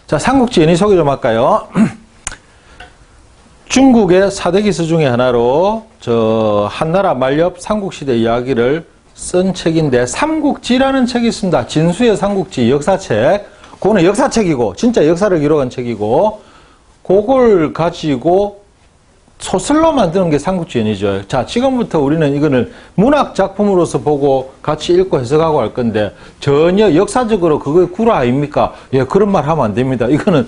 자, 삼국지 연의 소개 좀 할까요? 중국의 4대 기수 중에 하나로 한나라 말엽 삼국시대 이야기를 쓴 책인데 삼국지라는 책이 있습니다. 진수의 삼국지 역사책. 그거는 역사책이고 진짜 역사를 기록한 책이고 그걸 가지고 소설로 만드는 게 삼국지연이죠. 자, 지금부터 우리는 이거를 문학 작품으로서 보고 같이 읽고 해석하고 할 건데 전혀 역사적으로 그거 구라 아닙니까? 예, 그런 말 하면 안 됩니다. 이거는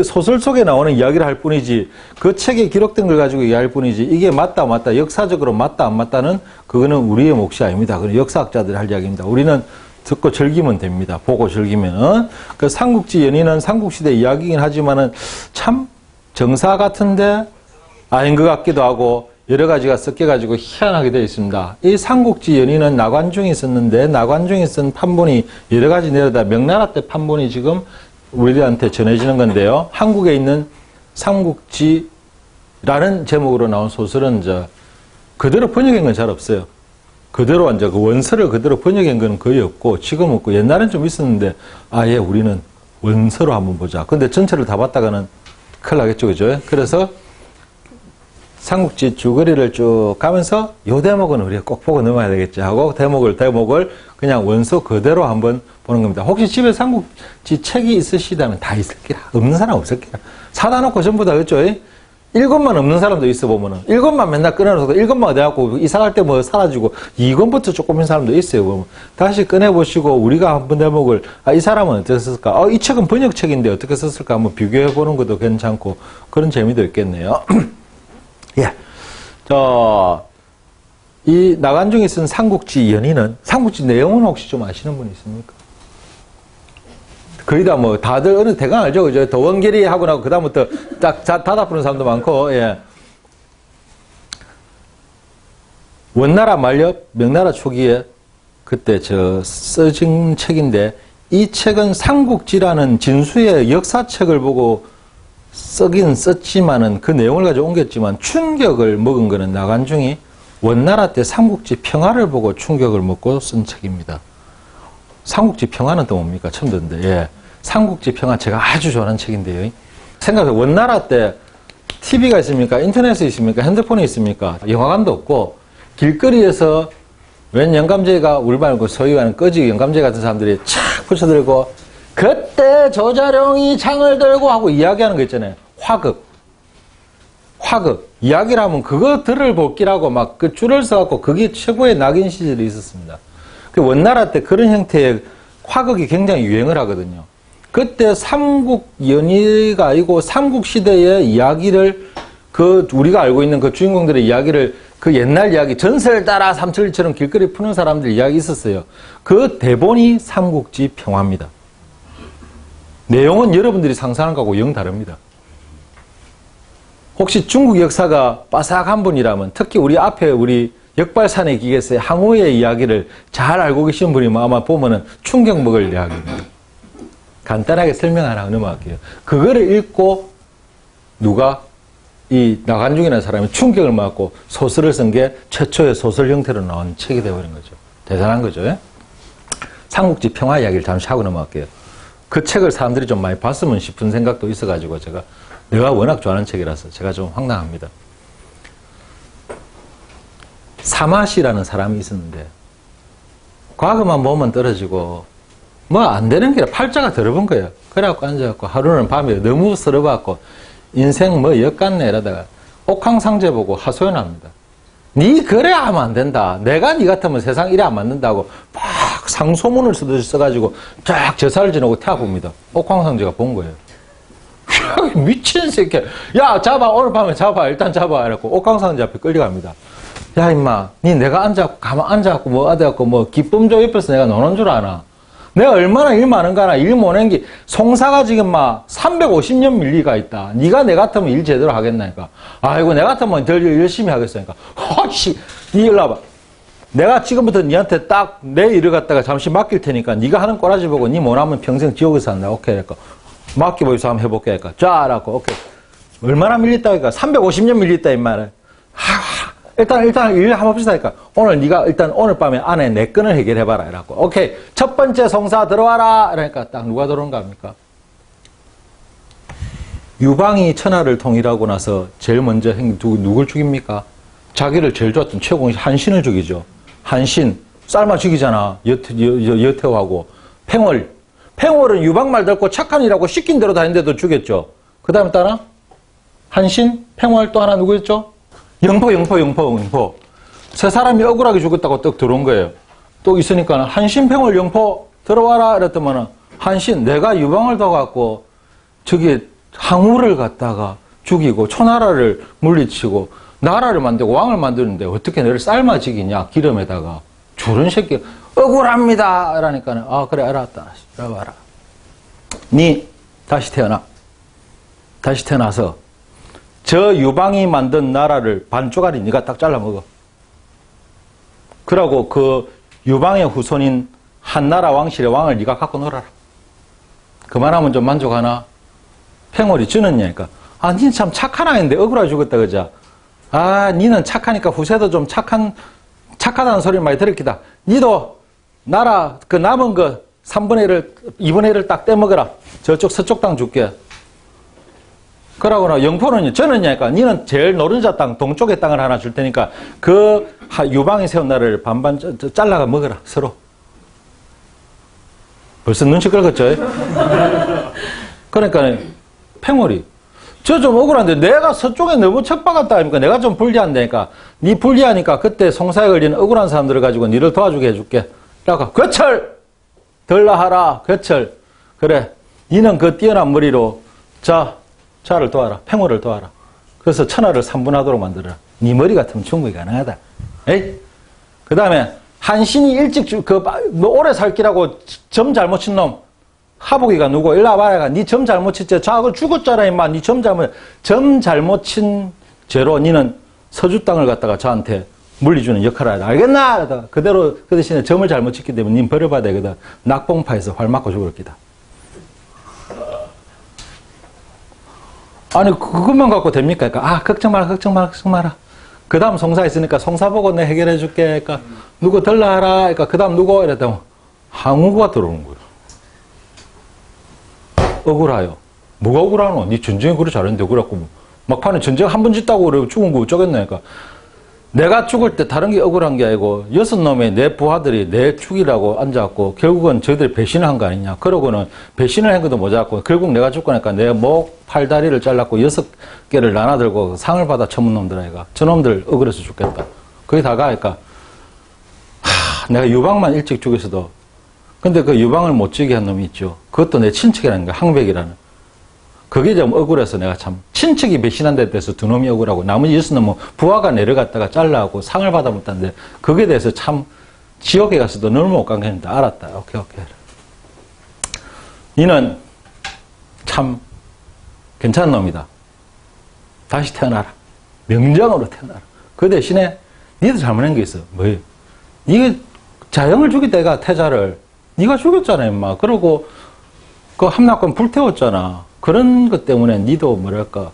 소설 속에 나오는 이야기를 할 뿐이지 그 책에 기록된 걸 가지고 이야기할 뿐이지 이게 맞다 역사적으로 맞다 안 맞다는 그거는 우리의 몫이 아닙니다. 그건 역사학자들이 할 이야기입니다. 우리는 듣고 즐기면 됩니다. 보고 즐기면은. 그 삼국지연의는 삼국시대 이야기이긴 하지만은 참 정사 같은데 아닌 것 같기도 하고 여러 가지가 섞여가지고 희한하게 되어 있습니다. 이 삼국지 연의는 나관중이 썼는데 나관중이 쓴 판본이 여러 가지 내려다 명나라 때 판본이 지금 우리들한테 전해지는 건데요. 한국에 있는 삼국지라는 제목으로 나온 소설은 그대로 번역한 건 잘 없어요. 그대로 그 원서를 그대로 번역한 건 거의 없고 지금 없고 옛날엔 좀 있었는데 아예 우리는 원서로 한번 보자. 근데 전체를 다 봤다가는 큰일 나겠죠, 그죠? 그래서 삼국지 줄거리를 쭉 가면서 요 대목은 우리가 꼭 보고 넘어야 되겠지 하고 대목을 그냥 원서 그대로 한번 보는 겁니다. 혹시 집에 삼국지 책이 있으시다면 다 있을 기라. 없는 사람 없을 기라. 사다 놓고 전부 다 그렇죠? 일권만 없는 사람도 있어 보면은 일권만 맨날 꺼내놓고 일권만 돼갖고 이사갈 때 뭐 사라지고 이권부터 조금인 사람도 있어요. 보면 다시 꺼내보시고 우리가 한번 대목을 이 사람은 어떻게 썼을까? 이 책은 번역책인데 어떻게 썼을까? 한번 비교해보는 것도 괜찮고 그런 재미도 있겠네요. 예. 이 나관중이 쓴 삼국지 연의는 삼국지 내용은 혹시 좀 아시는 분 있습니까? 거의 다 다들 어느 대강 알죠? 그죠? 도원결이 하고 나고 그다음부터 딱 다다 푸는 사람도 많고, 예. 원나라 말엽, 명나라 초기에 그때 써진 책인데 이 책은 삼국지라는 진수의 역사책을 보고 쓰긴 썼지만은 그 내용을 가지고 옮겼지만 충격을 먹은 거는 나관중이 원나라 때 삼국지 평화를 보고 충격을 먹고 쓴 책입니다. 삼국지 평화는 또 뭡니까? 처음 듣는데, 예. 삼국지 평화 제가 아주 좋아하는 책인데요. 생각해, 원나라 때 TV가 있습니까? 인터넷이 있습니까? 핸드폰이 있습니까? 영화관도 없고, 길거리에서 웬 영감제가 우리 말고 소위 말하는 꺼지 영감제 같은 사람들이 착 붙여들고 그때 조자룡이 창을 들고 하고 이야기하는 거 있잖아요. 화극. 이야기를 하면 그거 들을 볼기라고 막 그 줄을 서갖고 그게 최고의 낙인 시절이 있었습니다. 그 원나라 때 그런 형태의 화극이 굉장히 유행을 하거든요. 그때 삼국연의가 아니고 삼국시대의 이야기를 우리가 알고 있는 그 주인공들의 이야기를 그 옛날 이야기 전설 따라 삼천리처럼 길거리 푸는 사람들 이야기 있었어요. 그 대본이 삼국지 평화입니다. 내용은 여러분들이 상상한 거하고 영 다릅니다. 혹시 중국 역사가 빠삭한 분이라면 특히 우리 앞에 우리 역발산의 기계에서의 항우의 이야기를 잘 알고 계신 분이면 아마 보면은 충격 먹을 이야기입니다. 간단하게 설명 하나 넘어갈게요. 그거를 읽고 누가 이 나관중이라는 사람이 충격을 받고 소설을 쓴 게 최초의 소설 형태로 나온 책이 되어버린 거죠. 대단한 거죠. 예? 삼국지 평화 이야기를 잠시 하고 넘어갈게요. 그 책을 사람들이 좀 많이 봤으면 싶은 생각도 있어가지고 내가 워낙 좋아하는 책이라서 제가 좀 황당합니다. 사마시라는 사람이 있었는데 과거만 보면 떨어지고 뭐 안 되는 게 팔자가 더러운 거예요. 그래갖고 앉아갖고 하루는 밤에 너무 서러워갖고 인생 뭐 역같네 이러다가 옥황상제 보고 하소연합니다. 니 그래 하면 안 된다. 내가 니 같으면 세상 이래 안 맞는다고 막 상소문을 써가지고 쫙 제사를 지내고 태워봅니다. 옥황상제가 본 거예요. 미친 새끼. 야 잡아 오늘 밤에 잡아 일단 잡아 이랬고 옥황상제 앞에 끌려갑니다. 야 임마 니 내가 가만 앉아갖고 뭐 어디갖고 뭐 기쁨조 옆에서 내가 노는 줄 아나. 내가 얼마나 일 많은가 하나 일 못한 게 송사가 지금 막 350년 밀리가 있다. 네가 내 같으면 일 제대로 하겠나니까. 아이고 내 같으면 더 열심히 하겠으니까. 허씨 니 일로 와봐. 내가 지금부터 니한테 딱 내 일을 갖다가 잠시 맡길 테니까 네가 하는 꼬라지 보고 니 못하면 평생 지옥에서 산다. 오케이 그러니까 맡겨보이소 한번 해볼게 그러니까 자 라고 오케이. 얼마나 밀렸다 그러니까 350년 밀렸다 이 말을. 일단 일 한번 봅시다. 그러니까 오늘 네가 일단 오늘 밤에 안에 내 건을 해결해봐라. 이라고. 오케이. 첫 번째 송사 들어와라. 그러니까 딱 누가 들어오는가 합니까? 유방이 천하를 통일하고 나서 제일 먼저 누굴 죽입니까? 자기를 제일 좋았던 최공이 한신을 죽이죠. 한신, 삶아 죽이잖아. 여태호하고. 팽월. 팽월은 유방 말 듣고 착한이라고 시킨 대로 다닌데도 죽였죠. 그 다음에 따라 한신, 팽월 또 하나 누구였죠? 영포. 세 사람이 억울하게 죽었다고 떡 들어온 거예요. 또 있으니까 한신, 팽월, 영포 들어와라 이랬더만은 한신, 내가 유방을 더 갖고 저기 항우를 갖다가 죽이고 초나라를 물리치고 나라를 만들고 왕을 만드는데 어떻게 너를 삶아 죽이냐 기름에다가. 저런 새끼 억울합니다 이러니까는 아 그래 알았다. 들어와라. 니 다시 태어나서 저 유방이 만든 나라를 반쪽짜리 니가 딱 잘라 먹어. 그러고 그 유방의 후손인 한나라 왕실의 왕을 니가 갖고 놀아라. 그만하면 좀 만족하나? 팽월이 주느냐니까. 아, 니는 참 착한 아이인데 억울하게 죽었다 그자. 아, 니는 착하니까 후세도 좀 착하다는 소리를 많이 들을 기다. 니도 나라 그 남은 그 3분의 1을 2분의 1을 딱 떼먹어라. 저쪽 서쪽 땅 줄게. 그러고나 영포는 저는냐니까 니는 제일 노른자 땅 동쪽의 땅을 하나 줄 테니까 그 유방이 세운 나라를 반반 잘라가 먹어라 서로. 벌써 눈치 끌었죠? 그러니까 팽월이 저 좀 억울한데 내가 서쪽에 너무 척박았다 하니까 내가 좀 불리한다니까 니 불리하니까 그때 송사에 걸린 억울한 사람들을 가지고 니를 도와주게 해줄게. 그러니까 괴철 들라하라. 괴철 그래 니는 그 뛰어난 머리로 자를 도와라. 팽월을 도와라. 그래서 천하를 3분하도록 만들어라. 니 머리 같으면 충분히 가능하다. 에이? 그 다음에 한신이 일찍 오래 살기라고 점 잘못 친 놈 하복이가 누구 일로 와봐라. 니 점 잘못 쳤지. 자고 죽었잖아 임마. 니 점 잘못 친 죄로 니는 서주 땅을 갖다가 저한테 물리주는 역할을 하다. 알겠나? 그대로 그 대신에 점을 잘못 쳤기 때문에 님 버려봐야 되거든. 낙봉파에서 활 맞고 죽을 기다. 아니 그것만 갖고 됩니까? 그러니까 아 걱정 마라. 그 다음 송사 있으니까 송사 보고 내 해결해 줄게. 그러니까 누구 들라하라. 그러니까 그 다음 누구 이랬더니 항우가 들어오는 거예요. 억울해요. 뭐가 억울하노? 니 전쟁에 그래 잘했는데 그래갖고 막판에 전쟁 한 번 짓다고 그래 죽은 거 어쩌겠네. 그러니까 내가 죽을 때 다른 게 억울한 게 아니고 6놈의 내 부하들이 내 죽이라고 앉아갖고 결국은 저희들이 배신을 한 거 아니냐. 그러고는 배신을 한 것도 모자랐고 결국 내가 죽고 나니까 내 목, 팔, 다리를 잘랐고 6개를 나눠들고 상을 받아 처문 놈들 아이가. 저놈들 억울해서 죽겠다. 그게 다가 하니까 내가 유방만 일찍 죽였어도 근데 그 유방을 못 죽이게 한 놈이 있죠. 그것도 내 친척이라는 거야. 항백이라는. 그게 좀 억울해서 내가 참 친척이 배신한 데 대해서 두 놈이 억울하고 나머지 6놈은 부하가 내려갔다가 잘라하고 상을 받아 못하는데 그게 대해서 참 지옥에 가서도 너무 못 간겠는데 알았다. 오케이. 니는 참 괜찮은 놈이다. 다시 태어나라. 명장으로 태어나라. 그 대신에 니도 잘못한 게 있어. 뭐예요? 니가 자영을 죽일 때가 태자를 니가 죽였잖아 임마. 그러고 그 함락권 불태웠잖아. 그런 것 때문에 니도 뭐랄까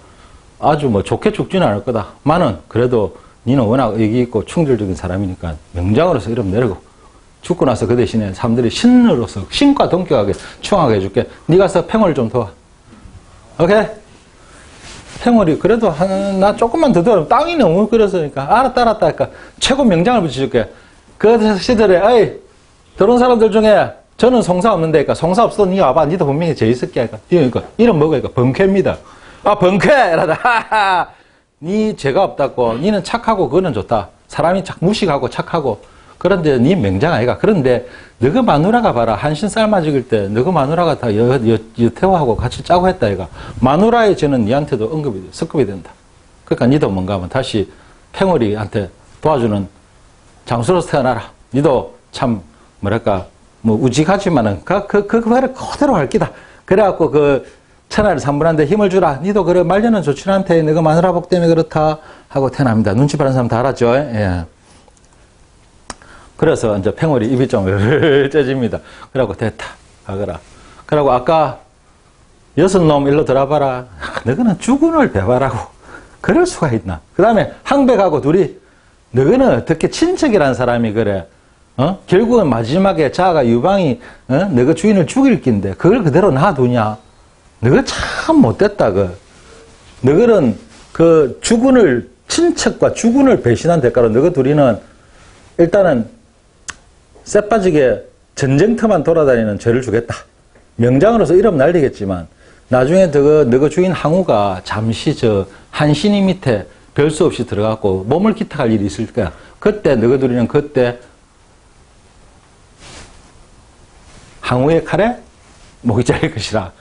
아주 뭐 좋게 죽지는 않을 거다. 마는 그래도 니는 워낙 의기 있고 충실적인 사람이니까 명장으로서 이름 내리고 죽고 나서 그 대신에 사람들이 신으로서 신과 동격하게 충하게 해줄게. 니 가서 팽월 좀 도와. 오케이? 팽월이 그래도 나 조금만 더 도와주면 땅이 너무 그래서니까 알았다 하니까 최고 명장을 붙여줄게. 그 시절에 어이 들어온 사람들 중에 저는 송사 없는데 그러니까 송사 없어도 니 와봐. 니도 분명히 제 있을 게 그러니까 이름 뭐가 범쾌입니다. 아 범쾌 이러다 하하 니 죄가 없다고. 니는 착하고 그거는 좋다. 사람이 무식하고 착하고 그런데 니 명장 아이가. 그런데 너그 마누라가 봐라. 한신 삶아 죽일 때 너그 마누라가 다 여태호하고 같이 짜고 했다 이가. 마누라의 죄는 니한테도 습급이 된다. 그러니까 니도 뭔가 하면 다시 팽월이한테 도와주는 장수로서 태어나라. 니도 참 뭐랄까 뭐 우직하지만은 그 말을 그대로 할 기다. 그래갖고 그 천하를 3분한데 힘을 주라. 니도 그래 말년은 조친한테 너가 마누라 복 때문에 그렇다 하고 태어납니다. 눈치 바른 사람 다 알았죠. 예. 그래서 이제 팽월이 입이 좀 째집니다. 그래갖고 됐다 가거라. 그러고 아까 6놈 일로 들어봐라. 너희는 죽은을 배발하고 그럴 수가 있나. 그 다음에 항백하고 둘이 너희는 어떻게 친척이라는 사람이 그래 결국은 마지막에 자가 유방이 너희 주인을 죽일 낀데 그걸 그대로 놔두냐. 너희 참 못됐다. 너희는 그 주군을, 친척과 주군을 배신한 대가로 너희 둘이는 일단은 쎄빠지게 전쟁터만 돌아다니는 죄를 주겠다. 명장으로서 이름 날리겠지만 나중에 너희 주인 항우가 잠시 저 한신이 밑에 별 수 없이 들어가고 몸을 기탁할 일이 있을 거야. 그때 너희 둘이는 그때 항우의 칼에 목이 잘릴 것이라.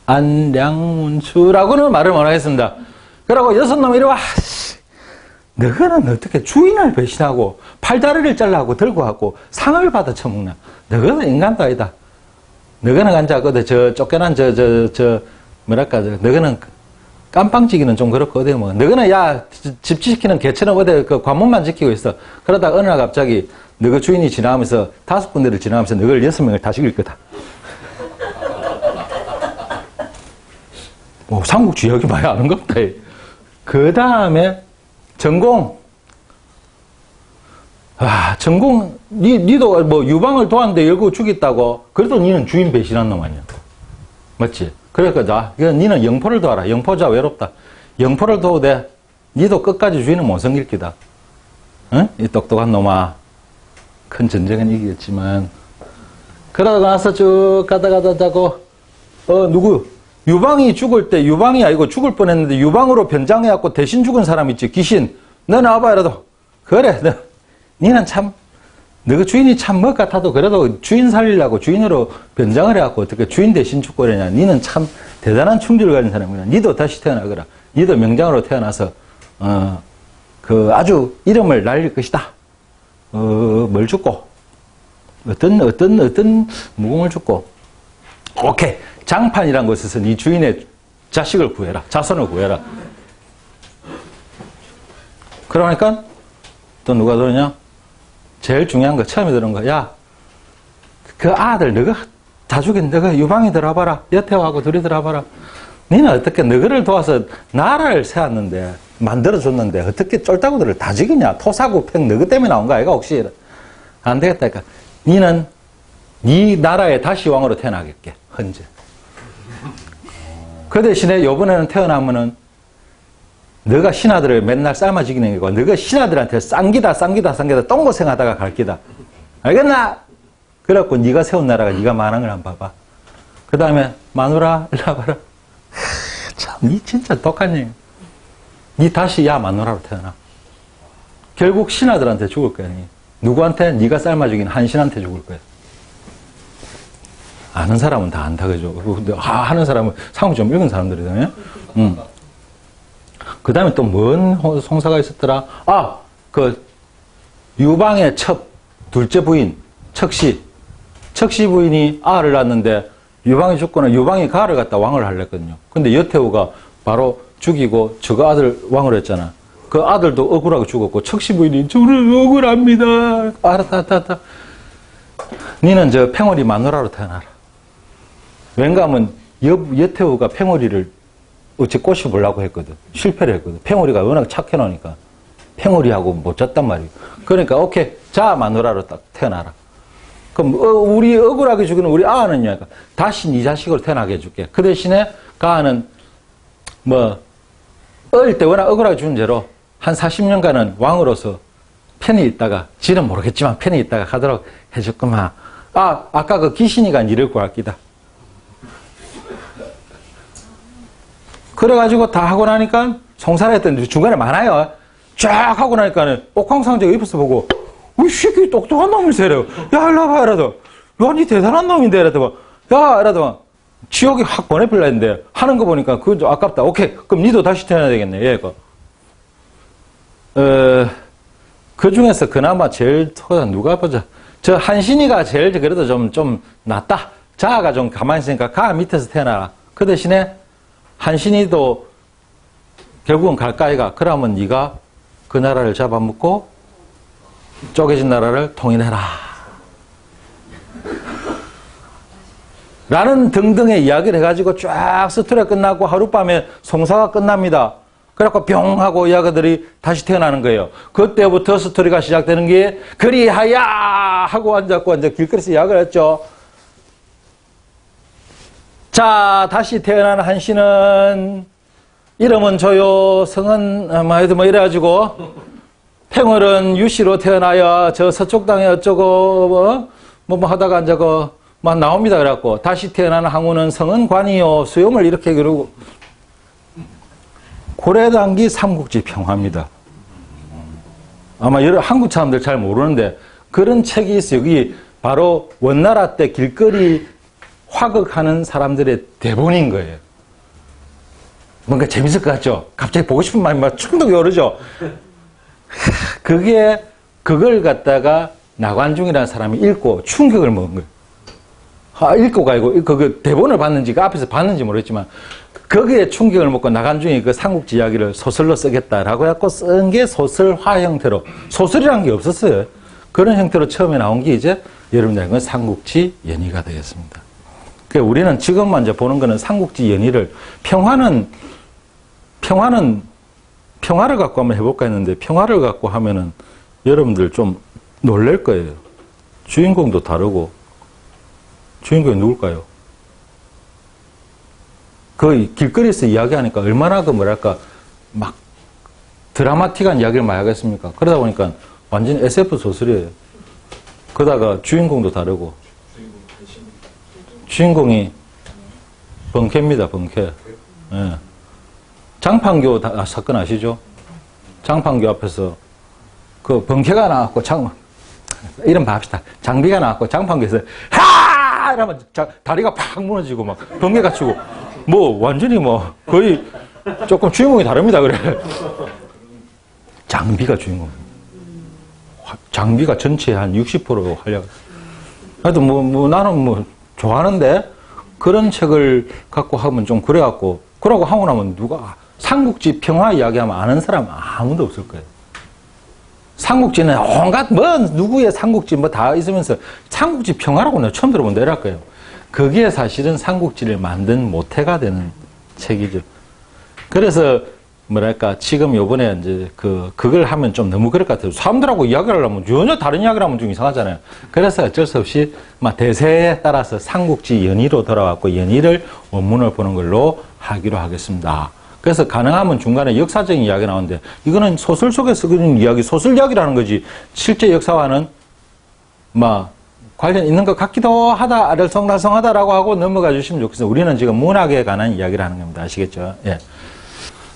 안량문추라고는 말을 못 하겠습니다. 그러고 여섯 놈이 이리 와. 너희는 어떻게 주인을 배신하고 팔다리를 잘라고 들고 하고 상을 받아 처먹나? 너희는 인간도 아니다. 너희는 간자거든. 쫓겨난 뭐랄까, 너희는 깜빵지기는 좀 그렇고, 어디 뭐. 너희는 집 지키는 개처럼 어디 그 관문만 지키고 있어. 그러다가 어느 날 갑자기 너희 주인이 지나가면서 5군데를 지나가면서 너희를 6명을 다 죽일 거다. 뭐, 삼국지 이야기 많이 아는 것 같다. 그 다음에, 전공. 전공, 니도 뭐 유방을 도왔는데 열고 죽였다고. 그래도 니는 주인 배신한 놈 아니야. 맞지? 그러니까 니는 영포를 도와라. 영포자 외롭다. 영포를 도우되, 니도 끝까지 주인은 못 섬길 기다. 응? 이 똑똑한 놈아. 큰 전쟁은 이기겠지만. 그러고 나서 쭉 가다가다고, 누구? 유방이 죽을 때, 유방이 아니고 죽을 뻔했는데 유방으로 변장해갖고 대신 죽은 사람 있지. 귀신. 너 나와봐. 이래도. 그래. 니는 참, 너가 주인이 참 뭐 같아도 그래도 주인 살리려고 주인으로 변장을 해갖고 어떻게 주인 대신 죽고 그러냐. 니는 참 대단한 충주를 가진 사람이야. 니도 다시 태어나거라. 니도 명장으로 태어나서, 아주 이름을 날릴 것이다. 뭘 죽고. 어떤 무공을 죽고. 오케이. 장판이란 곳에서 네 주인의 자식을 구해라. 자손을 구해라. 그러니까 또 누가 그러냐? 제일 중요한 거 처음에 들은 거. 야, 그 아들 너가 다 죽인 너가 유방이 들어와봐라. 여태하고 둘이 들어와봐라. 너는 어떻게 너희를 도와서 나라를 세웠는데 만들어줬는데 어떻게 쫄따구들을 다 죽이냐? 토사구팽 너희 때문에 나온 거 아이가 혹시? 안 되겠다. 그러니까 너는 네 나라에 다시 왕으로 태어나겠게. 헌재. 그 대신에 요번에는 태어나면은 너가 신하들을 맨날 삶아 죽이는 거고 너가 신하들한테 쌍기다 똥고생하다가 갈 기다. 알겠나? 그래갖고 네가 세운 나라가 네가 망한 걸 한번 봐봐. 그 다음에 마누라 일로 와봐라. 참, 니 진짜 독한 년. 니 다시 마누라로 태어나. 결국 신하들한테 죽을 거야. 니. 누구한테? 네가 삶아 죽인 한신한테 죽을 거야. 아는 사람은 다 안다, 그죠? 하는 사람은 상황 좀 읽은 사람들이잖아요? 그 다음에 또 뭔 송사가 있었더라? 유방의 둘째 부인, 척시. 척시 부인이 아를 낳았는데, 유방이 죽고는 유방이 가를 갖다 왕을 하려거든요. 근데 여태우가 바로 죽이고 저거 아들 왕을 했잖아. 그 아들도 억울하게 죽었고, 척시 부인이 저는 억울합니다. 알았다. 니는 저 팽월이 마누라로 태어나라. 왠가 하면 여태우가 팽월이를 어찌 꼬셔보려고 했거든. 실패를 했거든. 팽월이가 워낙 착해 놓으니까 팽월이하고 못 잤단 말이에요. 그러니까 오케이. 자, 마누라로 딱 태어나라. 그럼 우리 억울하게 죽이는 우리 아는요. 다시 네 자식으로 태어나게 해줄게. 그 대신에 가는 어릴 때 워낙 억울하게 죽은 죄로 한 40년간은 왕으로서 편히 있다가 지는 모르겠지만 편히 있다가 가도록 해줬구만. 아까 그 귀신이가 니를 구할 기다. 그래가지고 다 하고 나니까 송사를 했더니 중간에 많아요. 쫙 하고 나니까 옥황상제가 옆에서 보고 이 새끼 똑똑한 놈이세 이래요. 야 일로 와봐 이래도 야 니 대단한 놈인데 이래도 야 이래도 지옥에 확 보내버려 했는데 하는 거 보니까 그건 좀 아깝다. 오케이 그럼 니도 다시 태어나야 되겠네. 얘가 그 중에서 그나마 제일 누가 보자. 저 한신이가 제일 그래도 좀 낫다. 자아가 좀 가만히 있으니까 가 밑에서 태어나라. 그 대신에 한신이도 결국은 갈까이가 그러면 네가 그 나라를 잡아먹고 쪼개진 나라를 통일해라. 라는 등등의 이야기를 해가지고 쫙 스토리가 끝나고 하룻밤에 송사가 끝납니다. 그래갖고 병 하고 이야기들이 다시 태어나는 거예요. 그때부터 스토리가 시작되는 게 그리하야 하고 앉았고 이제 길거리에서 이야기를 했죠. 자, 다시 태어난 한씨는 이름은 조요, 성은 뭐 이래가지고 팽월은 유씨로 태어나야 저 서쪽 땅에 어쩌고 뭐 하다가 이제 막 나옵니다. 그래갖고 다시 태어난 항우는 성은 관이요, 수염을 이렇게 그러고 고려당기 삼국지 평화입니다. 아마 여러 한국 사람들 잘 모르는데 그런 책이 있어요. 여기 바로 원나라 때 길거리 화극하는 사람들의 대본인 거예요. 뭔가 재밌을 것 같죠? 갑자기 보고 싶은 마음이 막 충동이 오르죠? 그걸 갖다가 나관중이라는 사람이 읽고 충격을 먹은 거예요. 읽고 가고, 그 대본을 봤는지, 그 앞에서 봤는지 모르겠지만, 거기에 충격을 먹고 나관중이 그 삼국지 이야기를 소설로 쓰겠다라고 해갖고 쓴 게 소설화 형태로, 소설이라는 게 없었어요. 그런 형태로 처음에 나온 게 이제 여러분들은 삼국지 연의가 되겠습니다. 그러니까 우리는 지금만 이제 보는 거는 삼국지 연의를 평화를 갖고 한번 해볼까 했는데 평화를 갖고 하면은 여러분들 좀 놀랄 거예요. 주인공도 다르고 주인공이 누굴까요? 그 길거리에서 이야기하니까 얼마나 막 드라마틱한 이야기를 많이 하겠습니까? 그러다 보니까 완전 SF 소설이에요. 그러다가 주인공도 다르고 주인공이 번쾌입니다. 번쾌. 예. 장판교 사건 아시죠? 장판교 앞에서 그 번쾌가 나왔고 이름 봐봅시다. 장비가 나왔고 장판교에서 하! 이러면 다리가 팍 무너지고 막 번개가 치고 뭐 완전히 뭐 거의 조금 주인공이 다릅니다. 그래. 장비가 주인공. 장비가 전체의 한 60% 하려고. 하여튼 나는 좋아하는데 그런 책을 갖고 하면 좀 그래갖고 그러고 하고 나면 누가 삼국지 평화 이야기하면 아는 사람 아무도 없을 거예요. 삼국지는 온갖 누구의 삼국지 다 있으면서 삼국지 평화라고 내가 처음 들어본다 이럴 거예요. 그게 사실은 삼국지를 만든 모태가 되는 책이죠. 그래서 지금 요번에 이제 그걸 하면 좀 너무 그럴 것 같아요. 사람들하고 이야기를 하려면 전혀 다른 이야기를 하면 좀 이상하잖아요. 그래서 어쩔 수 없이 대세에 따라서 삼국지 연의로 돌아왔고 연의를 원문을 보는 걸로 하기로 하겠습니다. 그래서 가능하면 중간에 역사적인 이야기 나오는데 이거는 소설 속에서 그런 이야기, 소설 이야기라는 거지 실제 역사와는 관련 있는 것 같기도 하다, 알쏭달쏭하다라고 하고 넘어가 주시면 좋겠어요. 우리는 지금 문학에 관한 이야기를 하는 겁니다. 아시겠죠? 예.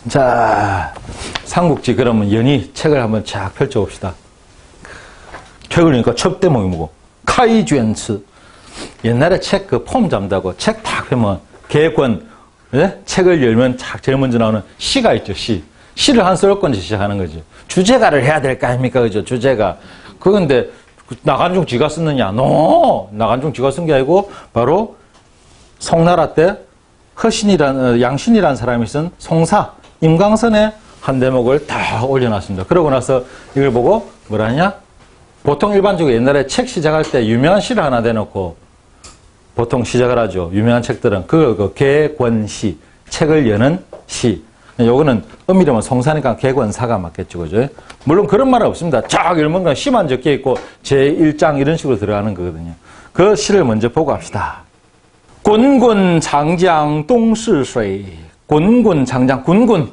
자, 삼국지 그러면 연의 책을 한번 쫙 펼쳐봅시다. 책을 보니까 첫 대목이 뭐고 카이쥐엔츠. 옛날에 책 폼 잡는다고 책 딱 펴면 개권, 예? 책을 열면 제일 먼저 나오는 시가 있죠. 시를 한 30권씩 시작하는 거죠. 주제가를 해야 될 거 아닙니까? 그죠? 주제가. 그건데 나관중 지가 썼느냐? 나관중 지가 쓴 게 아니고 바로 송나라 때 양신이라는 사람이 쓴 송사 임광선의 한 대목을 다 올려놨습니다. 그러고 나서 이걸 보고 뭐라냐? 보통 일반적으로 옛날에 책 시작할 때 유명한 시를 하나 대놓고 보통 시작을 하죠. 유명한 책들은 개권시, 책을 여는 시. 요거는 음이름은 송사니까 개권사가 맞겠죠. 그죠? 물론 그런 말은 없습니다. 쫙 열면 그냥 시만 적혀 있고 제1장 이런 식으로 들어가는 거거든요. 그 시를 먼저 보고 합시다. 곤곤 장장 똥시수이. 곤곤 장장, 곤곤.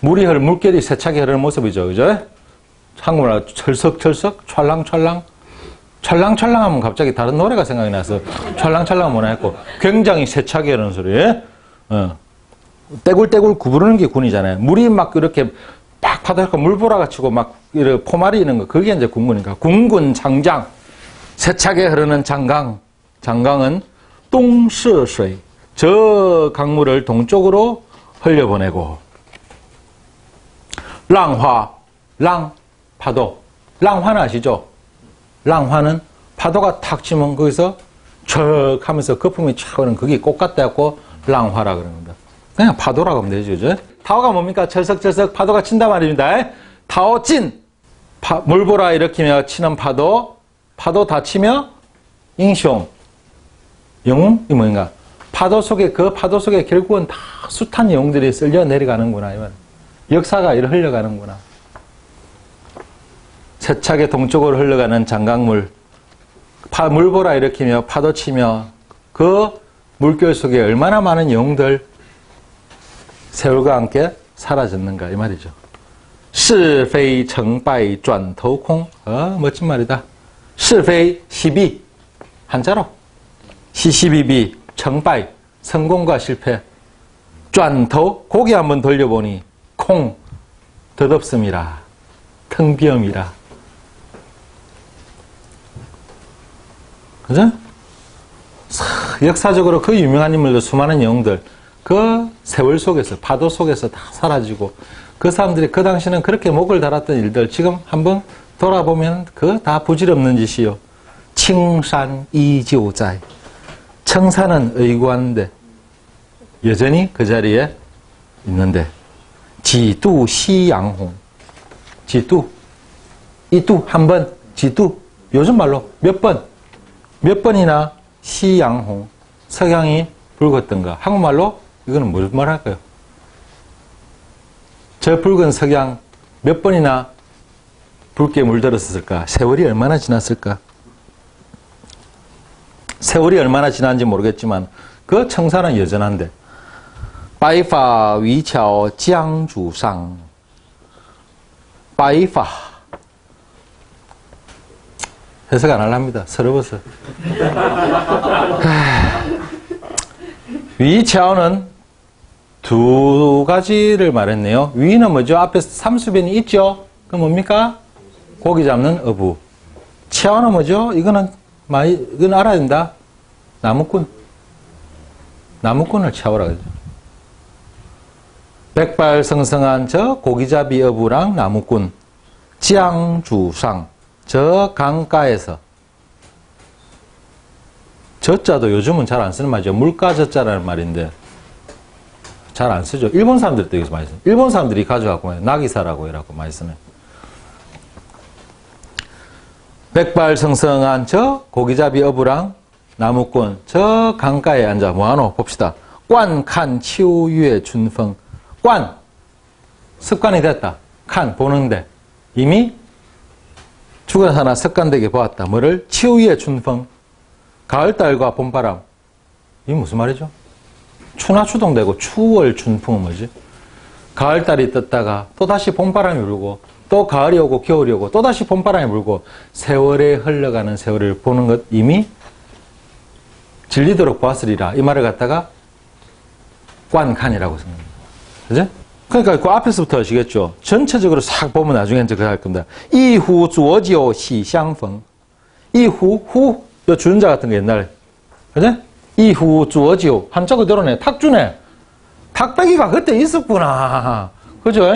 물결이 세차게 흐르는 모습이죠. 그죠? 한국말로 철썩철썩, 찰랑찰랑. 찰랑찰랑 하면 갑자기 다른 노래가 생각이 나서 찰랑찰랑 뭐나 했고 굉장히 세차게 흐르는 소리. 떼굴떼굴 구부르는 게 군이잖아요. 물이 막 이렇게 딱 파다니까 물보라가 치고 막 이렇게 포말이 있는 거. 그게 이제 군군이니까. 군군 장장. 세차게 흐르는 장강은 똥시수이. 저 강물을 동쪽으로 흘려보내고 파도. 랑화는 아시죠? 랑화는 파도가 탁 치면 거기서 척 하면서 거품이 촥 오는 그게 꽃 같다 해갖고 랑화라 그러는 겁니다. 그냥 파도라고 하면 되죠. 그죠? 타오가 뭡니까? 철썩철썩 파도가 친다 말입니다. 타오찐. 물보라 일으키며 치는 파도 다 치며 잉숑. 영웅? 이 뭐인가? 파도 속에 결국은 다 숱한 영웅들이 쓸려 내려가는구나. 역사가 이렇게 흘러가는구나. 세차게 동쪽으로 흘러가는 장강물. 물보라 일으키며 파도 치며 그 물결 속에 얼마나 많은 영웅들 세월과 함께 사라졌는가 이 말이죠. 是非成败转头空. 멋진 말이다. 是非 시비 한자로 시시비비成败 성공과 실패 转头 고개 한번 돌려보니 콩 덧없음이라 텅비엄이라. 그죠? 역사적으로 그 유명한 인물들 수많은 영웅들 그 세월 속에서 파도 속에서 다 사라지고 그 사람들이 그 당시는 그렇게 목을 달았던 일들 지금 한번 돌아보면 그 다 부질없는 짓이요. 칭산 이지오자이 청산은 의구한데 여전히 그 자리에 있는데 지두 시양홍 지두 이두 한 번 지두 요즘 말로 몇 번이나 시양홍 석양이 붉었던가 한국말로 이거는 무슨 말 할까요? 저 붉은 석양 몇 번이나 붉게 물들었을까? 세월이 얼마나 지났을까? 세월이 얼마나 지난지 모르겠지만 그 청사는 여전한데 白发渔樵江渚上 白发 해석 안 하랍니다. 서러워서. 위차오는 두 가지를 말했네요. 위는 뭐죠? 앞에 삼수변이 있죠? 그건 뭡니까? 고기 잡는 어부. 차오는 뭐죠? 이건 알아야 된다. 나무꾼. 나무꾼을 차오라 그러죠. 백발성성한 저 고기잡이 어부랑 나무꾼. 지양주상. 저 강가에서 저자도 요즘은 잘 안 쓰는 말이죠. 물가 저자라는 말인데 잘 안 쓰죠. 일본 사람들도 여기서 많이 써요. 일본 사람들이 가져갖고 나기사라고 이라고 많이 쓰네. 백발성성한 저 고기잡이 어부랑 나무꾼 저 강가에 앉아 뭐하노 봅시다. 관 치우유의 준펑. 관 습관이 됐다. 칸 보는데 이미 죽은 하나 습관되게 보았다. 뭐를? 치우의 춘펑. 가을달과 봄바람. 이게 무슨 말이죠? 추나 추동되고 추월 춘풍은 뭐지? 가을달이 떴다가 또다시 봄바람이 불고 또 가을이 오고 겨울이 오고 또다시 봄바람이 불고 세월에 흘러가는 세월을 보는 것 이미 질리도록 보았으리라. 이 말을 갖다가 관칸이라고 생각합니다. 그죠? 그러니까 그 앞에서부터 아시겠죠? 전체적으로 싹 보면 나중에 이제 그거 할 겁니다. 이후 주어지오 시相逢. 이후, 후, 요 주전자 같은 거 옛날에. 그죠? 이후 주어지오. 한자 그대로네. 탁주네. 탁배기가 그때 있었구나. 그죠?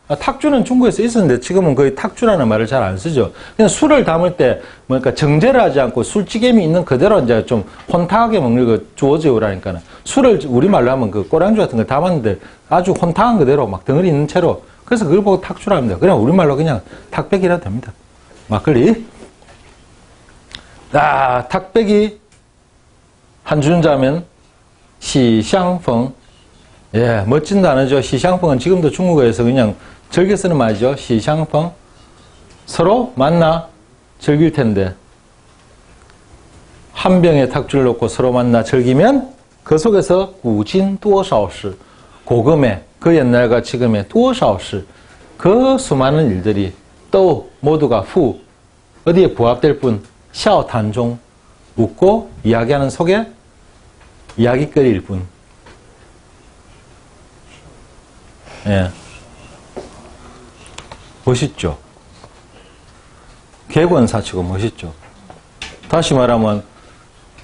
탁주는 중국에서 있었는데 지금은 거의 탁주라는 말을 잘 안 쓰죠. 그냥 술을 담을 때 뭐니까 정제를 하지 않고 술찌개미 있는 그대로 이제 좀 혼탁하게 먹는 그 주어지오라니까는 술을 우리말로 하면 그 꼬량주 같은 걸 담았는데 아주 혼탁한 그대로 막 덩어리 있는 채로 그래서 그걸 보고 탁주라 합니다. 그냥 우리말로 그냥 탁배기라 됩니다. 막걸리. 탁배기 한 주전자면 시相逢. 예, 멋진 단어죠. 시相逢은 지금도 중국어에서 그냥 즐겨 쓰는 말이죠. 시相逢. 서로 만나 즐길 텐데 한 병에 탁주를 놓고 서로 만나 즐기면 그 속에서 구진 多少시 고금의 그 옛날과 지금의 多少시 그 수많은 일들이 또 모두가 후 어디에 부합될 뿐 샤오탄종 웃고 이야기하는 속에 이야기거리일 뿐. 예. 멋있죠. 객원사치고 멋있죠. 다시 말하면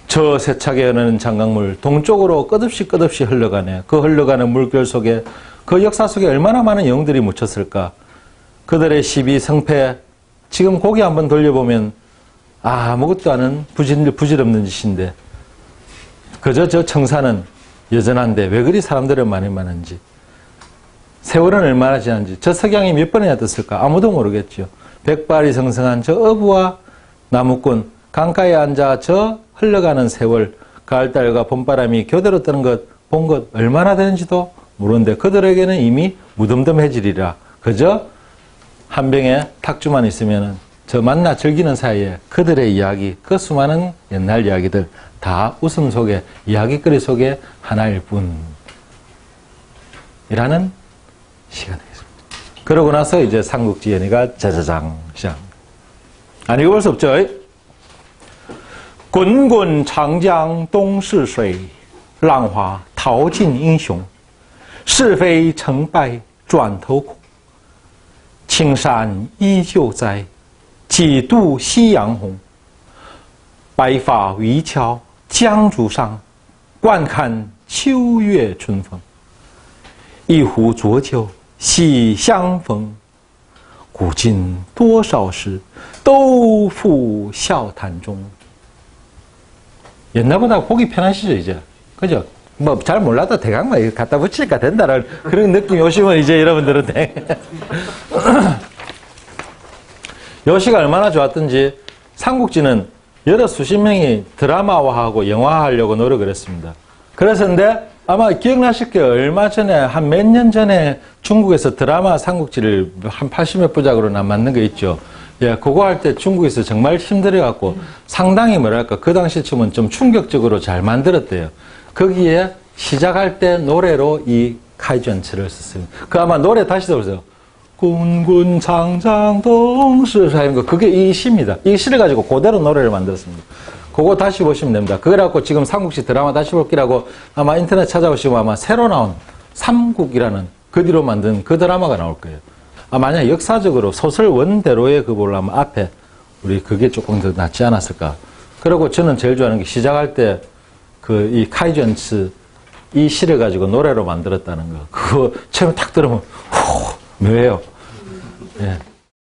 저 세차게 흐르는 장강물 동쪽으로 끝없이 흘러가네. 그 흘러가는 물결 속에 그 역사 속에 얼마나 많은 영웅들이 묻혔을까. 그들의 시비 성패 지금 고개 한번 돌려보면 아무것도 않은 부질없는 짓인데 그저 저 청사는 여전한데 왜 그리 사람들은 많은지 세월은 얼마나 지났는지 저 석양이 몇 번이나 떴을까 아무도 모르겠죠. 백발이 성성한 저 어부와 나무꾼 강가에 앉아 저 흘러가는 세월 가을달과 봄바람이 교대로 뜨는 것 본 것 얼마나 되는지도 모르는데 그들에게는 이미 무덤덤해지리라. 그저 한 병에 탁주만 있으면 저 만나 즐기는 사이에 그들의 이야기, 그 수많은 옛날 이야기들 다 웃음 속에, 이야기거리 속에 하나일 뿐이라는 시가 되겠습니다. 그러고 나서 이제 삼국지 연의가 짜자장 시작. 안 읽어볼 수 없죠? 滚滚长江东逝水，浪花淘尽英雄。是非成败转头空，青山依旧在，几度夕阳红。白发渔樵江渚上，惯看秋月春风。一壶浊酒喜相逢，古今多少事，都付笑谈中。 옛날보다 보기 편하시죠, 이제? 그죠? 뭐, 잘 몰라도 대강만 갖다 붙이니까 된다는 그런 느낌이 오시면 이제 여러분들은 여시가 얼마나 좋았던지 삼국지는 여러 수십 명이 드라마화하고 영화화하려고 노력을 했습니다. 그랬었는데 아마 기억나실 거예요. 얼마 전에, 한 몇 년 전에 중국에서 드라마 삼국지를 한 80몇 부작으로나 만든 거 있죠. 예, 그거 할 때 중국에서 정말 힘들어갖고 상당히 뭐랄까, 그 당시 쯤은 좀 충격적으로 잘 만들었대요. 거기에 시작할 때 노래로 이 카이전츠를 썼어요. 그 아마 노래 다시 들어보세요. 군군 장장 동시사인 거, 그게 이 시입니다. 이 시를 가지고 그대로 노래를 만들었습니다. 그거 다시 보시면 됩니다. 그래갖고 지금 삼국시 드라마 다시 볼기라고 아마 인터넷 찾아보시면 아마 새로 나온 삼국이라는 그 뒤로 만든 그 드라마가 나올 거예요. 아, 만약 역사적으로 소설 원대로의 그 보려면 앞에 우리 그게 조금 더 낫지 않았을까. 그리고 저는 제일 좋아하는 게 시작할 때 그 이 카이전츠 이 시를 가지고 노래로 만들었다는 거. 그거 처음에 딱 들으면 후, 묘해요. 예.